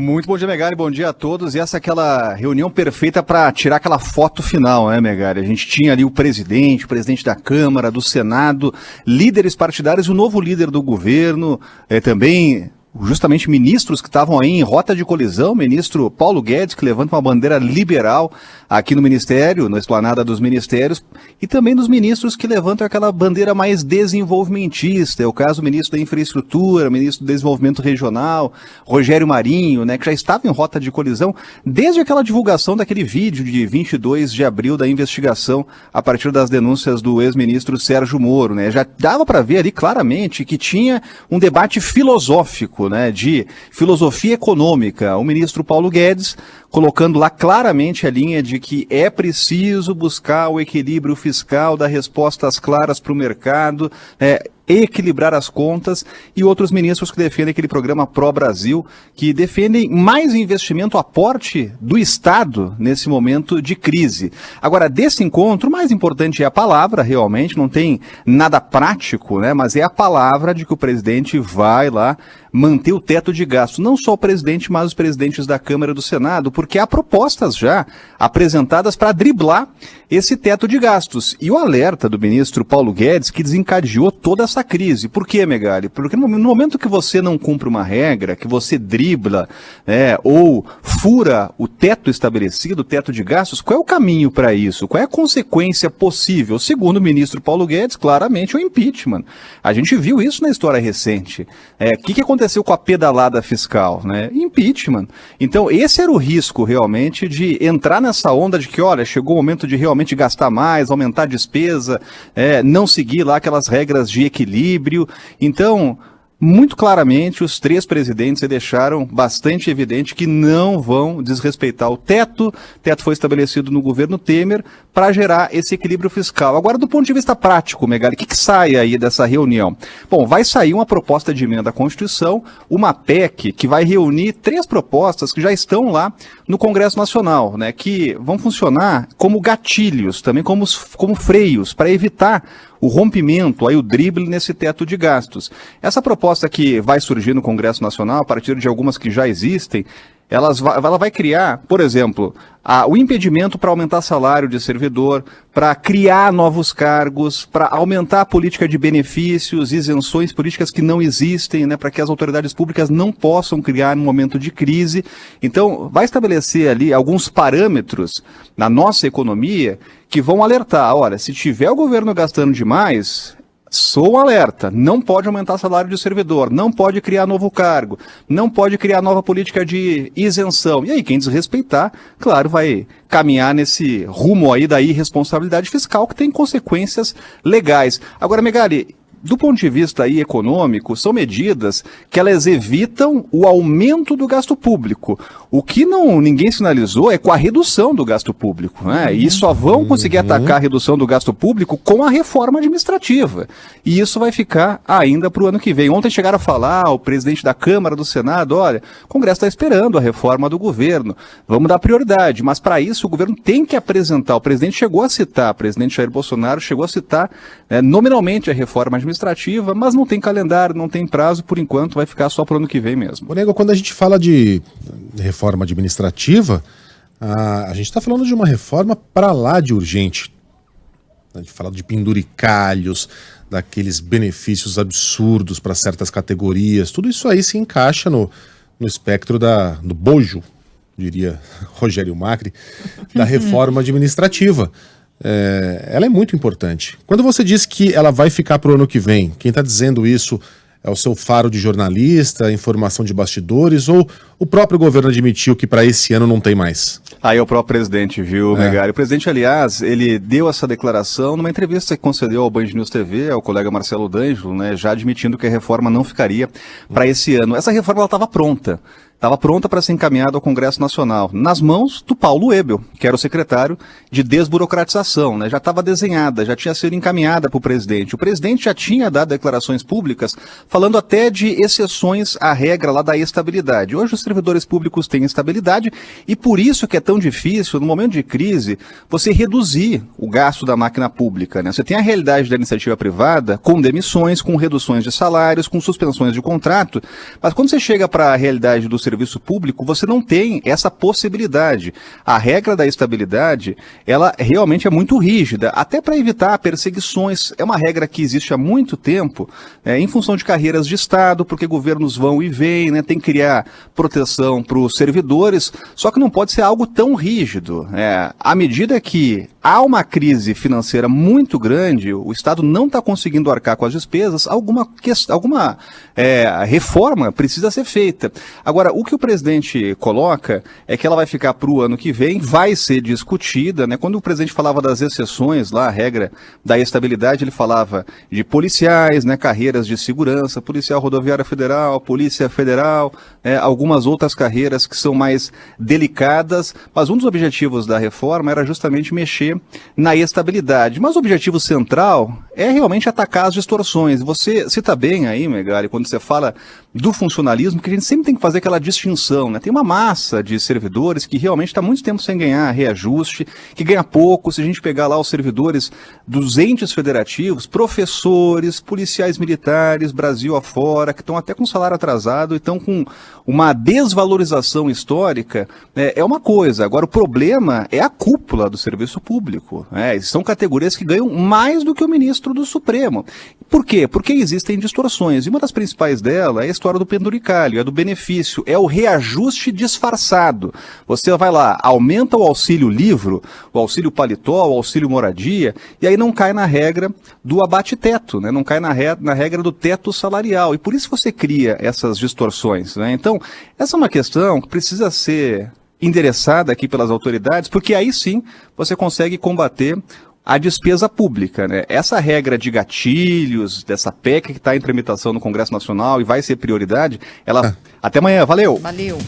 Muito bom dia, Megali, bom dia a todos. E essa é aquela reunião perfeita para tirar aquela foto final, né, Megali? A gente tinha ali o presidente da Câmara, do Senado, líderes partidários, o novo líder do governo, também justamente ministros que estavam aí em rota de colisão, ministro Paulo Guedes, que levanta uma bandeira liberal aqui no Ministério, na esplanada dos ministérios, e também dos ministros que levantam aquela bandeira mais desenvolvimentista, é o caso do ministro da Infraestrutura, ministro do Desenvolvimento Regional, Rogério Marinho, né, que já estava em rota de colisão desde aquela divulgação daquele vídeo de 22 de abril da investigação a partir das denúncias do ex-ministro Sérgio Moro, né, já dava para ver ali claramente que tinha um debate filosófico, né, de filosofia econômica. O ministro Paulo Guedes colocando lá claramente a linha de que é preciso buscar o equilíbrio fiscal, dar respostas claras para o mercado, equilibrar as contas, e outros ministros que defendem aquele programa Pró-Brasil, que defendem mais investimento, aporte do Estado nesse momento de crise. Agora, desse encontro, o mais importante é a palavra, realmente, não tem nada prático, né, mas é a palavra de que o presidente vai lá manter o teto de gasto. Não só o presidente, mas os presidentes da Câmara e do Senado, porque há propostas já apresentadas para driblar esse teto de gastos. E o alerta do ministro Paulo Guedes, que desencadeou toda essa crise. Por quê, Megali? Porque no momento que você não cumpre uma regra, que você dribla, ou fura o teto estabelecido, o teto de gastos, qual é o caminho para isso? Qual é a consequência possível? Segundo o ministro Paulo Guedes, claramente o impeachment. A gente viu isso na história recente. O que aconteceu com a pedalada fiscal? Né? Impeachment. Então, esse era o risco, realmente, de entrar nessa onda de que, olha, chegou o momento de realmente gastar mais, aumentar a despesa, não seguir lá aquelas regras de equilíbrio. Então, muito claramente, os três presidentes deixaram bastante evidente que não vão desrespeitar o teto. O teto foi estabelecido no governo Temer para gerar esse equilíbrio fiscal. Agora, do ponto de vista prático, Megali, o que sai aí dessa reunião? Bom, vai sair uma proposta de emenda à Constituição, uma PEC, que vai reunir três propostas que já estão lá no Congresso Nacional, né, que vão funcionar como gatilhos, também como freios, para evitar o rompimento, aí o drible nesse teto de gastos. Essa proposta que vai surgir no Congresso Nacional, a partir de algumas que já existem, ela vai criar, por exemplo, o impedimento para aumentar salário de servidor, para criar novos cargos, para aumentar a política de benefícios, isenções políticas que não existem, né, para que as autoridades públicas não possam criar no momento de crise. Então, vai estabelecer ali alguns parâmetros na nossa economia que vão alertar, olha, se tiver o governo gastando demais, sou um alerta, não pode aumentar salário de servidor, não pode criar novo cargo, não pode criar nova política de isenção. E aí, quem desrespeitar, claro, vai caminhar nesse rumo aí da irresponsabilidade fiscal que tem consequências legais. Agora, Megali, do ponto de vista aí econômico, são medidas que elas evitam o aumento do gasto público. O que ninguém sinalizou é com a redução do gasto público, né? E só vão conseguir atacar a redução do gasto público com a reforma administrativa. E isso vai ficar ainda para o ano que vem. Ontem chegaram a falar, o presidente da Câmara, do Senado, olha, o Congresso está esperando a reforma do governo, vamos dar prioridade. Mas para isso o governo tem que apresentar, o presidente chegou a citar, o presidente Jair Bolsonaro chegou a citar nominalmente a reforma administrativa, mas não tem calendário, não tem prazo, por enquanto vai ficar só para o ano que vem mesmo. Nego, quando a gente fala de reforma administrativa, a gente está falando de uma reforma para lá de urgente. A gente fala de penduricalhos, daqueles benefícios absurdos para certas categorias, tudo isso aí se encaixa no espectro do bojo, diria Rogério Macri, da reforma administrativa. Ela é muito importante. Quando você diz que ela vai ficar para o ano que vem, quem está dizendo isso é o seu faro de jornalista, informação de bastidores, ou o próprio governo admitiu que para esse ano não tem mais? Aí é o próprio presidente, viu, Megali? O presidente, aliás, ele deu essa declaração numa entrevista que concedeu ao Band News TV, ao colega Marcelo D'Angelo, né, já admitindo que a reforma não ficaria para esse ano. Essa reforma estava pronta. Estava pronta para ser encaminhada ao Congresso Nacional, nas mãos do Paulo Webel, que era o secretário de desburocratização, né? Já estava desenhada, já tinha sido encaminhada para o presidente. O presidente já tinha dado declarações públicas falando até de exceções à regra lá da estabilidade. Hoje os servidores públicos têm estabilidade e por isso que é tão difícil, no momento de crise, você reduzir o gasto da máquina pública, né? Você tem a realidade da iniciativa privada com demissões, com reduções de salários, com suspensões de contrato, mas quando você chega para a realidade do serviço público, você não tem essa possibilidade. A regra da estabilidade, ela realmente é muito rígida, até para evitar perseguições. É uma regra que existe há muito tempo, em função de carreiras de Estado, porque governos vão e vêm, né, tem que criar proteção para os servidores, só que não pode ser algo tão rígido. À medida que há uma crise financeira muito grande, o Estado não está conseguindo arcar com as despesas, alguma reforma precisa ser feita. Agora, o que o presidente coloca é que ela vai ficar para o ano que vem, vai ser discutida, né? Quando o presidente falava das exceções, lá a regra da estabilidade, ele falava de policiais, né, carreiras de segurança, policial rodoviária federal, polícia federal, algumas outras carreiras que são mais delicadas, mas um dos objetivos da reforma era justamente mexer na estabilidade. Mas o objetivo central é realmente atacar as distorções. Você cita bem aí, Megali, quando você fala do funcionalismo, que a gente sempre tem que fazer aquela distinção, né? Tem uma massa de servidores que realmente está muito tempo sem ganhar reajuste, que ganha pouco. Se a gente pegar lá os servidores dos entes federativos, professores, policiais militares, Brasil afora, que estão até com salário atrasado e estão com uma desvalorização histórica, é uma coisa. Agora, o problema é a cúpula do serviço público. São categorias que ganham mais do que o ministro do Supremo. Por quê? Porque existem distorções. E uma das principais delas é a história do penduricalho, é do benefício, é o reajuste disfarçado. Você vai lá, aumenta o auxílio livro, o auxílio paletó, o auxílio moradia, e aí não cai na regra do abate-teto, né? Não cai na regra do teto salarial. E por isso você cria essas distorções, né? Então, essa é uma questão que precisa ser endereçada aqui pelas autoridades, porque aí sim você consegue combater a despesa pública, né? Essa regra de gatilhos, dessa PEC que está em tramitação no Congresso Nacional e vai ser prioridade, ela... Até amanhã, valeu! Valeu!